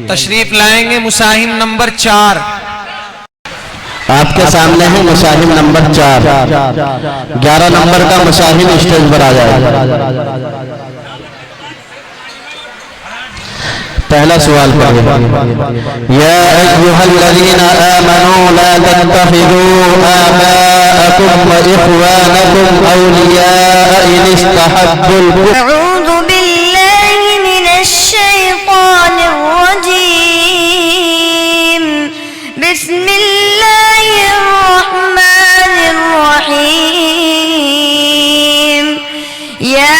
तशरीफ लाएंगे मुसाहिम नंबर 4। आपके सामने है मुसाहिम नंबर 4। 11 नंबर का मुसाहिम स्टेज पर आ जाए। पहला सवाल पढ़िए। या अय्युहल्लज़ीना आमनू ला तत्तखिज़ू आबाअकुम व इख्वानकुम औलियाअ इन इस्तहब्बुल कुफ्र। अऊज़ु बिल्लाहि मिनश शैतानिर रजीम। बिस्मिल्लाहिर रहमानिर रहीम। या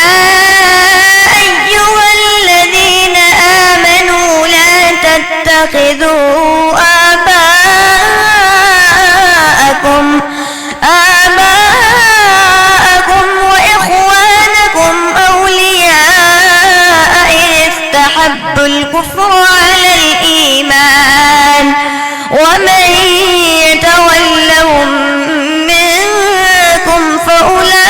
اتخذوا آباءكم وإخوانكم أولياء إن استحبوا الكفر على الإيمان ومن يتولهم منكم فأولئك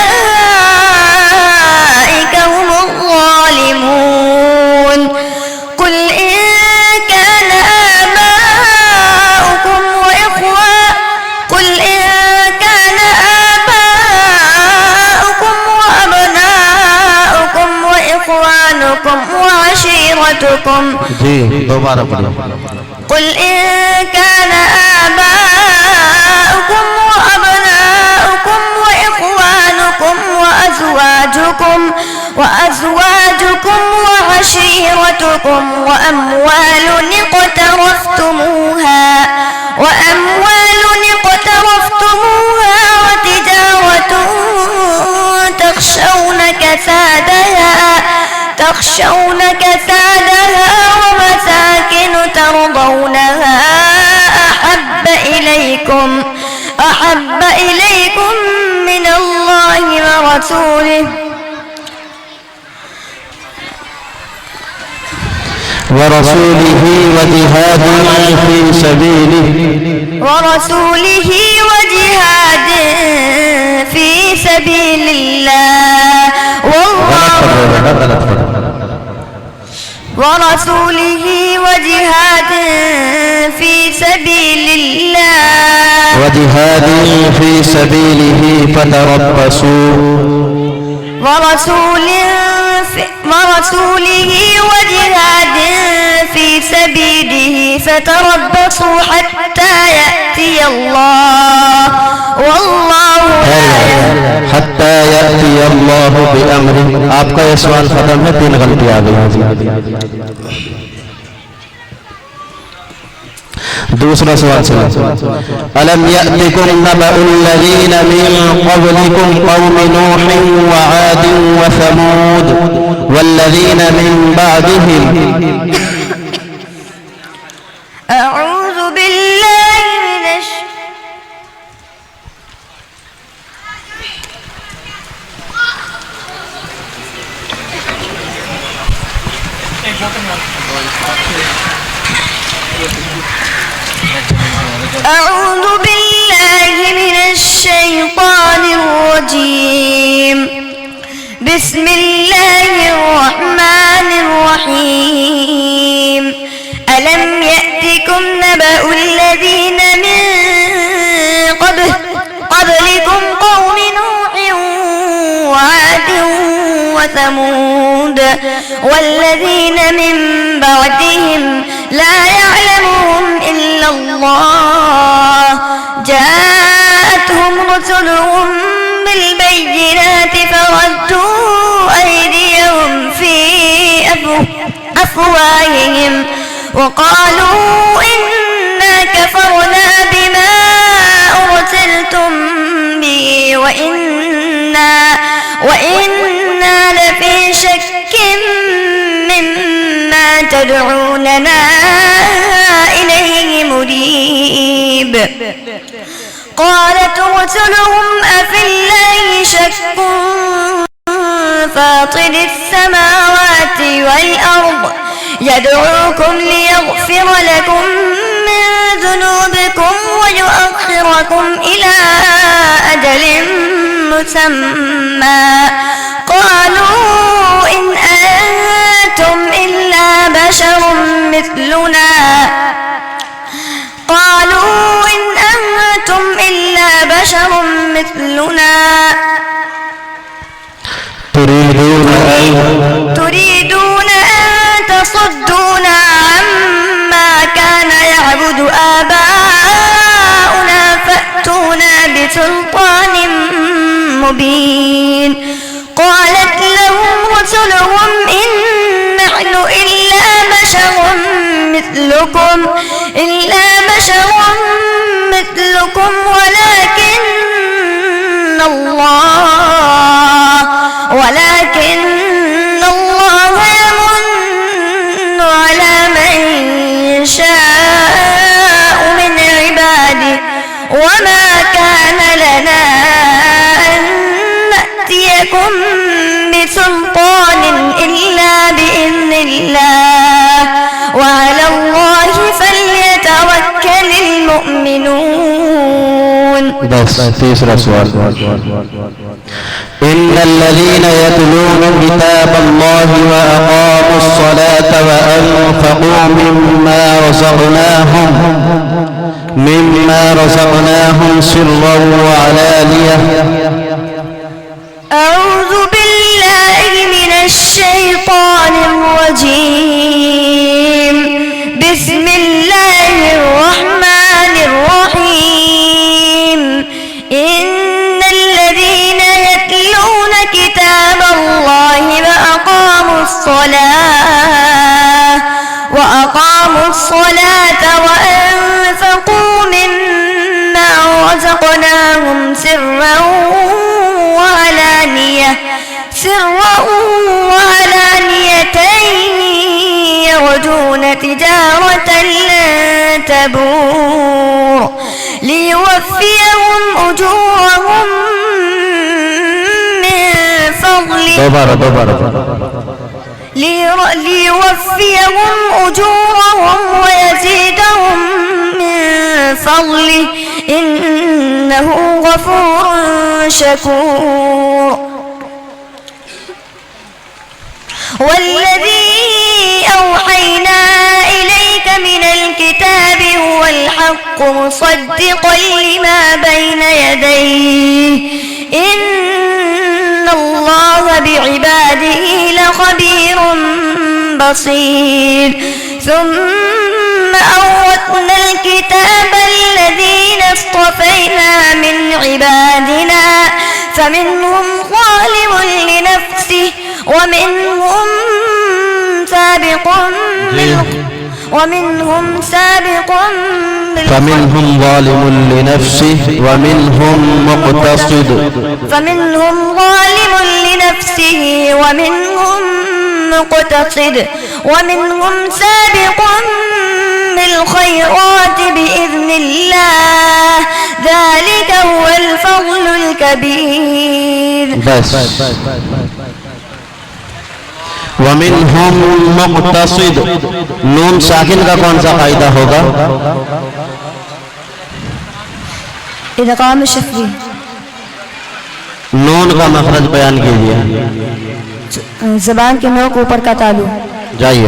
هم الظالمون. قل وعشيرتكم قل إن كان آباؤكم وأبناؤكم وإخوانكم وأزواجكم وعشيرتكم وأموال اقترفتموها وتجارة تخشون كسادها ومساكن ترضونها أحب إليكم من الله ورسوله وجهاد في سبيله الله ورسوله وجهاد في سبيله فتربصوا حتى يأتي الله والله حتى يأتي الله بأمره. आपका ये सवाल खत्म है, 3 गलती आ गई। दूसरा सवाल सुनो। अलम यअतिकुम नबअुल लज़ीना मिन क़ब्लिकुम क़ौम नूह व आद व समूद वल्लज़ीना मिन बअदिहिम। أعوذ بالله من الشيطان الرجيم. بسم الله الرحمن الرحيم. ألم يأتكم نبأ الذين من قبلكم قوم نوح وعاد وثمود والذين من بعدهم لا يعلمهم إلا الله جاءتهم رسلهم بالبينات فردوا أيديهم في أفواههم وقالوا إنا كفرنا بما أرسلتم به وإنا لفي شك مما تدعوننا إليه مريب. قالت رسلهم أفي الله شك فاطر السماوات والأرض يدعوكم ليغفر لكم من ذنوبكم ويؤخركم إلى أجل مسمى. قالوا إن أنتم إلا بشر مثلنا مثلنا تريدون أن تصدونا عما كان يعبد آباؤنا فأتونا بسلطان مبين. قالت لهم رسلهم إن نحن إلا بشر مثلكم ولكن الله يمن على من يشاء من عباده وما كان لنا أن نأتيكم بسلطان إلا بإذن الله وعلى الله فليتوكل المؤمنون. بس تیسرا سوال. إن الذين يتلون كتاب الله وأقاموا الصلاة وأنفقوا مما رزقناهم سرا وعلانية. أعوذ بالله من الشيطان الرجيم. بسم الله الرحمن الرحيم. إن الذين يتلون كتاب الله وأقاموا الصلاة وأنفقوا مما رزقناهم سرا وعلانية يرجون تجارة لن تبور ليوفيهم أجورهم من فضله ويزيدهم من فضله إنه غفور شكور. والذي أوحينا إليك من الكتاب هو الحق مصدقا لما بين يديه إن الله بعباده لخبير بصير. ثم أورثنا الكتاب الذين اصطفينا من عبادنا فمنهم ظالم لنفسه ومنهم فمنهم ظالم لنفسه ومنهم مقتصد ومنهم سابق بالخيرات بإذن الله ذلك هو الفضل الكبير. بس ومنهم मुक़्तसिद नून साकिन का कौन सा कायदा होगा? इदगाम शफ़ी. नून का मखरज बयान कीजिए. ज़बान के नोक ऊपर का तालु. जाइए.